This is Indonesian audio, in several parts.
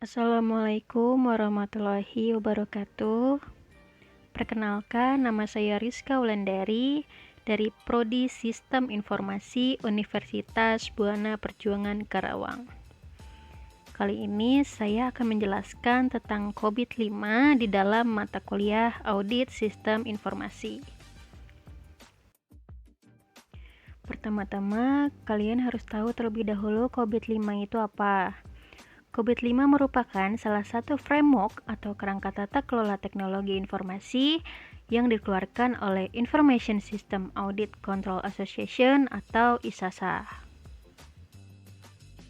Assalamualaikum warahmatullahi wabarakatuh. Perkenalkan, nama saya Rizka Wulandari dari Prodi Sistem Informasi Universitas Buana Perjuangan Karawang. Kali ini saya akan menjelaskan tentang COVID-5 di dalam mata kuliah Audit Sistem Informasi. Pertama-tama, kalian harus tahu terlebih dahulu COVID-5 itu apa. COVID-5 merupakan salah satu framework atau kerangka tata kelola teknologi informasi yang dikeluarkan oleh Information System Audit Control Association atau ISASA.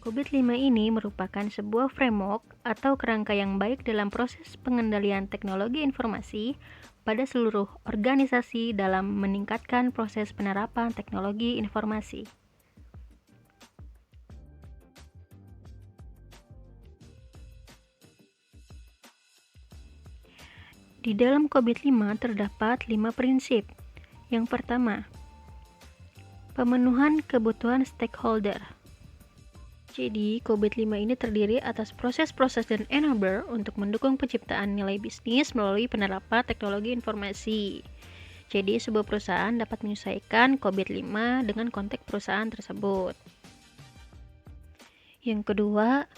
COVID-5 ini merupakan sebuah framework atau kerangka yang baik dalam proses pengendalian teknologi informasi pada seluruh organisasi dalam meningkatkan proses penerapan teknologi informasi. Di dalam COVID-5 terdapat 5 prinsip. Yang pertama, pemenuhan kebutuhan stakeholder. Jadi, COVID-5 ini terdiri atas proses-proses dan enabler untuk mendukung penciptaan nilai bisnis melalui penerapan teknologi informasi. Jadi, sebuah perusahaan dapat menyesuaikan COVID-5 dengan konteks perusahaan tersebut. Yang kedua,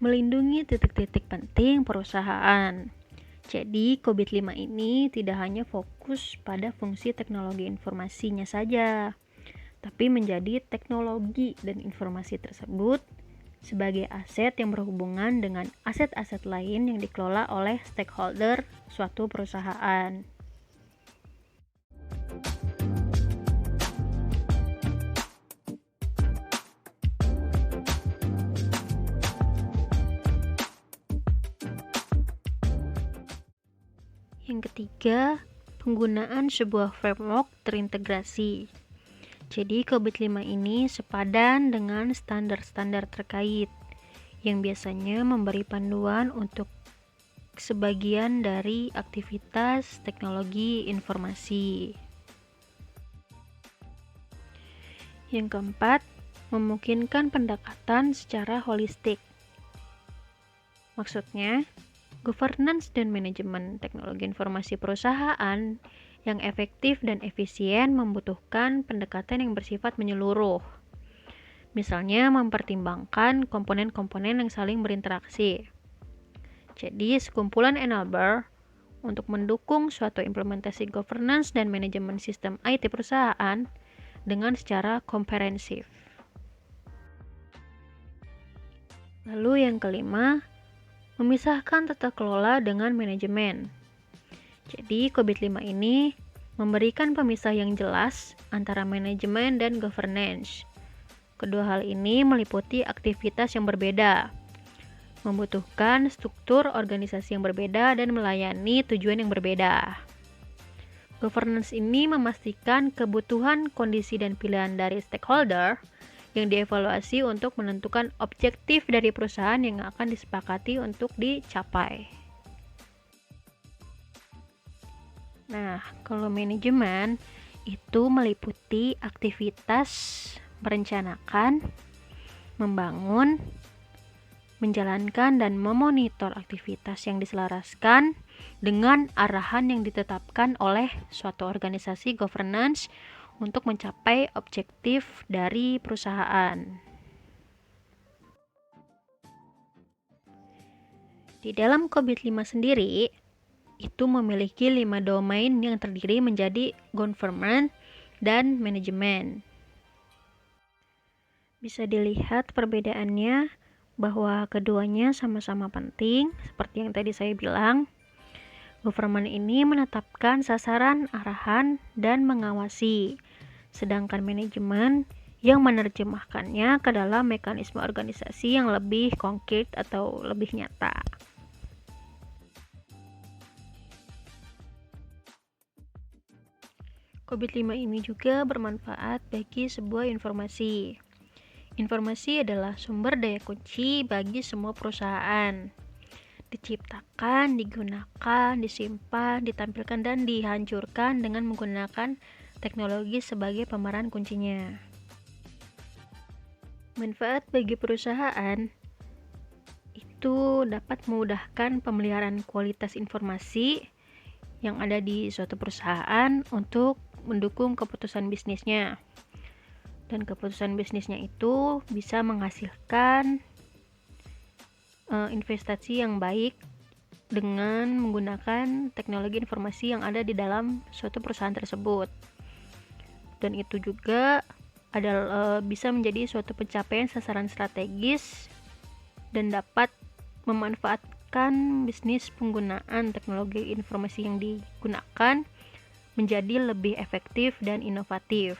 melindungi titik-titik penting perusahaan. Jadi, COVID-5 ini tidak hanya fokus pada fungsi teknologi informasinya saja, tapi menjadi teknologi dan informasi tersebut sebagai aset yang berhubungan dengan aset-aset lain yang dikelola oleh stakeholder suatu perusahaan. Yang ketiga, penggunaan sebuah framework terintegrasi. Jadi COVID-5 ini sepadan dengan standar-standar terkait yang biasanya memberi panduan untuk sebagian dari aktivitas teknologi informasi. Yang keempat, memungkinkan pendekatan secara holistik. Maksudnya, governance dan manajemen teknologi informasi perusahaan yang efektif dan efisien membutuhkan pendekatan yang bersifat menyeluruh. Misalnya, mempertimbangkan komponen-komponen yang saling berinteraksi. Jadi, sekumpulan enabler untuk mendukung suatu implementasi governance dan manajemen sistem IT perusahaan dengan secara komprehensif. Lalu yang kelima, memisahkan tata kelola dengan manajemen. Jadi, COVID-5 ini memberikan pemisah yang jelas antara manajemen dan governance. Kedua hal ini meliputi aktivitas yang berbeda, membutuhkan struktur organisasi yang berbeda dan melayani tujuan yang berbeda. Governance ini memastikan kebutuhan, kondisi, dan pilihan dari stakeholder yang dievaluasi untuk menentukan objektif dari perusahaan yang akan disepakati untuk dicapai. Nah, kalau manajemen itu meliputi aktivitas merencanakan, membangun, menjalankan, dan memonitor aktivitas yang diselaraskan dengan arahan yang ditetapkan oleh suatu organisasi governance untuk mencapai objektif dari perusahaan. Di dalam COVID-5 sendiri, itu memiliki 5 domain yang terdiri menjadi government dan manajemen. Bisa dilihat perbedaannya bahwa keduanya sama-sama penting, seperti yang tadi saya bilang. Government ini menetapkan sasaran, arahan, dan mengawasi, sedangkan manajemen yang menerjemahkannya ke dalam mekanisme organisasi yang lebih konkret atau lebih nyata. COVID-5 ini juga bermanfaat bagi sebuah informasi. Informasi adalah sumber daya kunci bagi semua perusahaan. Diciptakan, digunakan, disimpan, ditampilkan, dan dihancurkan dengan menggunakan teknologi sebagai pemeran kuncinya. Manfaat bagi perusahaan itu itu dapat memudahkan pemeliharaan kualitas informasi yang ada di suatu perusahaan untuk mendukung keputusan bisnisnya. Dan keputusan bisnisnya itu bisa menghasilkan investasi yang baik dengan menggunakan teknologi informasi yang ada di dalam suatu perusahaan tersebut. Dan itu juga adalah bisa menjadi suatu pencapaian sasaran strategis dan dapat memanfaatkan bisnis penggunaan teknologi informasi yang digunakan menjadi lebih efektif dan inovatif.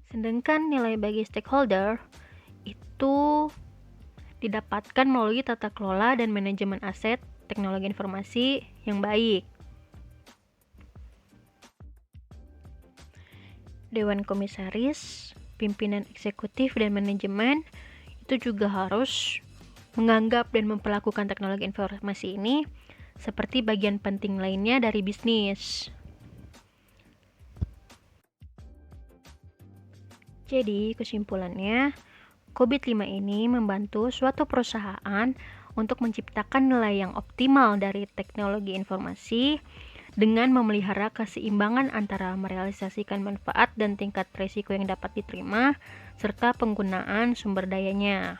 Sedangkan nilai bagi stakeholder itu didapatkan melalui tata kelola dan manajemen aset teknologi informasi yang baik. Dewan komisaris, pimpinan eksekutif dan manajemen itu juga harus menganggap dan memperlakukan teknologi informasi ini seperti bagian penting lainnya dari bisnis. Jadi, kesimpulannya, COVID-5 ini membantu suatu perusahaan untuk menciptakan nilai yang optimal dari teknologi informasi dengan memelihara keseimbangan antara merealisasikan manfaat dan tingkat risiko yang dapat diterima serta penggunaan sumber dayanya.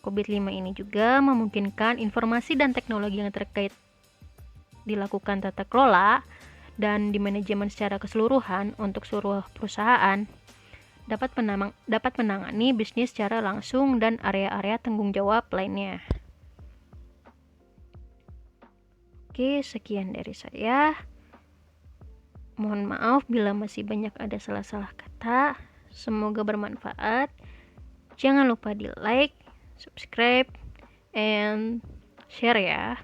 COVID-5 ini juga memungkinkan informasi dan teknologi yang terkait dilakukan tata kelola dan di manajemen secara keseluruhan untuk seluruh perusahaan dapat menangani bisnis secara langsung dan area-area tanggung jawab lainnya. Oke, sekian dari saya. Mohon maaf bila masih banyak ada salah-salah kata. Semoga bermanfaat. Jangan lupa di like, subscribe, and share ya.